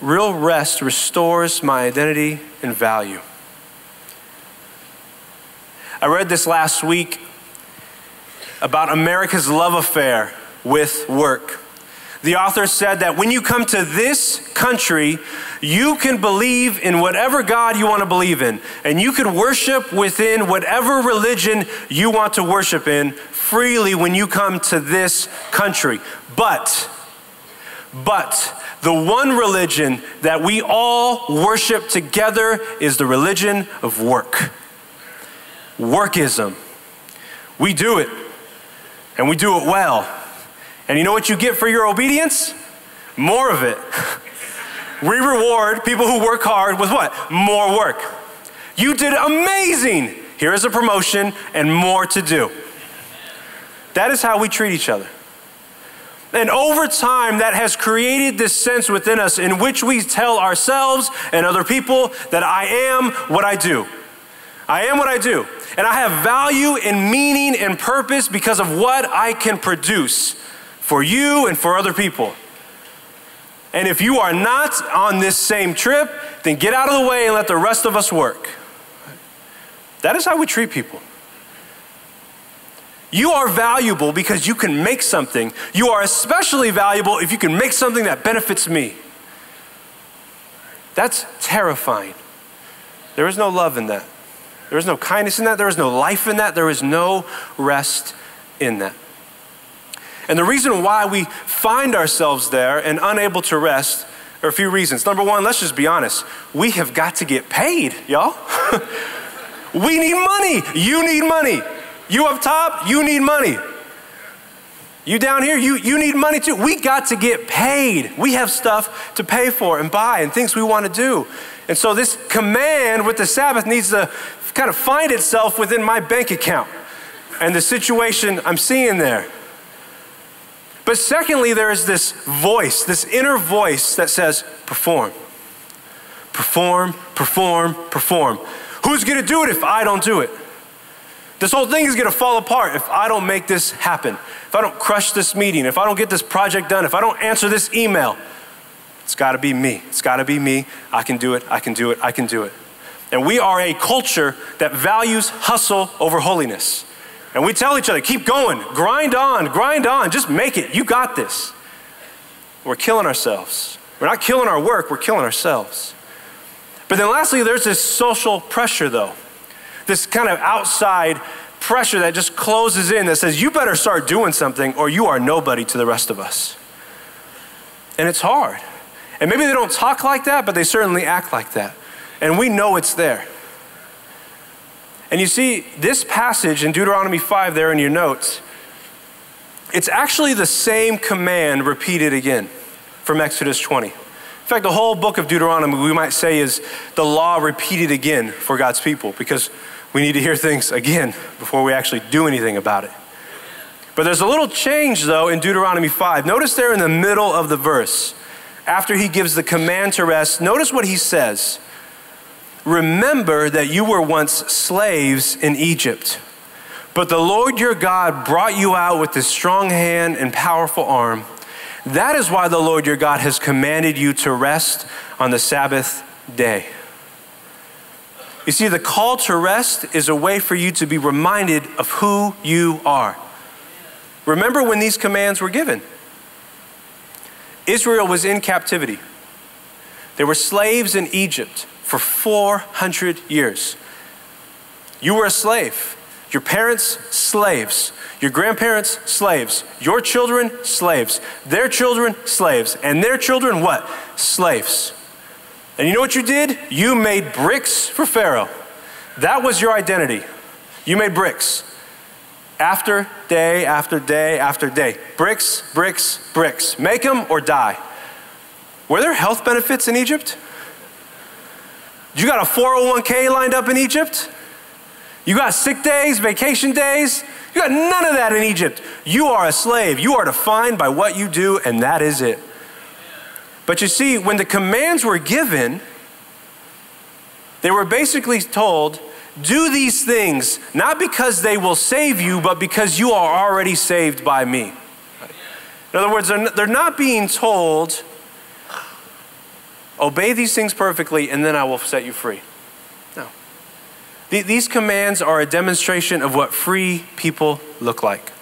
Real rest restores my identity and value. I read this last week about America's love affair with work. The author said that when you come to this country, you can believe in whatever God you want to believe in, and you can worship within whatever religion you want to worship in freely when you come to this country. But the one religion that we all worship together is the religion of work. Workism. We do it, and we do it well. And you know what you get for your obedience? More of it. We reward people who work hard with what? More work. You did amazing. Here is a promotion and more to do. That is how we treat each other. And over time, that has created this sense within us in which we tell ourselves and other people that I am what I do. I am what I do. And I have value and meaning and purpose because of what I can produce for you and for other people. And if you are not on this same trip, then get out of the way and let the rest of us work. That is how we treat people. You are valuable because you can make something. You are especially valuable if you can make something that benefits me. That's terrifying. There is no love in that. There is no kindness in that. There is no life in that. There is no rest in that. And the reason why we find ourselves there and unable to rest are a few reasons. Number one, let's just be honest. We have got to get paid, y'all. We need money. You need money. You up top, you need money. You down here, you need money too. We got to get paid. We have stuff to pay for and buy and things we want to do. And so this command with the Sabbath needs to kind of find itself within my bank account and the situation I'm seeing there. But secondly, there is this voice, this inner voice that says, perform, perform, perform, perform. Who's going to do it if I don't do it? This whole thing is going to fall apart if I don't make this happen, if I don't crush this meeting, if I don't get this project done, if I don't answer this email. It's got to be me. It's got to be me. I can do it. I can do it. I can do it. And we are a culture that values hustle over holiness. And we tell each other, keep going, grind on, just make it. You got this. We're killing ourselves. We're not killing our work, we're killing ourselves. But then lastly, there's this social pressure though. This kind of outside pressure that just closes in that says, you better start doing something or you are nobody to the rest of us. And it's hard. And maybe they don't talk like that, but they certainly act like that. And we know it's there. And you see, this passage in Deuteronomy 5 there in your notes, it's actually the same command repeated again from Exodus 20. In fact, the whole book of Deuteronomy, we might say, is the law repeated again for God's people because we need to hear things again before we actually do anything about it. But there's a little change, though, in Deuteronomy 5. Notice there in the middle of the verse, after he gives the command to rest, notice what he says. Remember that you were once slaves in Egypt, but the Lord your God brought you out with his strong hand and powerful arm. That is why the Lord your God has commanded you to rest on the Sabbath day. You see, the call to rest is a way for you to be reminded of who you are. Remember when these commands were given? Israel was in captivity. They were slaves in Egypt for 400 years. You were a slave. Your parents, slaves. Your grandparents, slaves. Your children, slaves. Their children, slaves. And their children, what? Slaves. And you know what you did? You made bricks for Pharaoh. That was your identity. You made bricks. After day, after day, after day. Bricks, bricks, bricks. Make them or die. Were there health benefits in Egypt? You got a 401k lined up in Egypt? You got sick days, vacation days? You got none of that in Egypt. You are a slave. You are defined by what you do, and that is it. But you see, when the commands were given, they were basically told, do these things, not because they will save you, but because you are already saved by me. In other words, they're not being told, obey these things perfectly, and then I will set you free. No. These commands are a demonstration of what free people look like.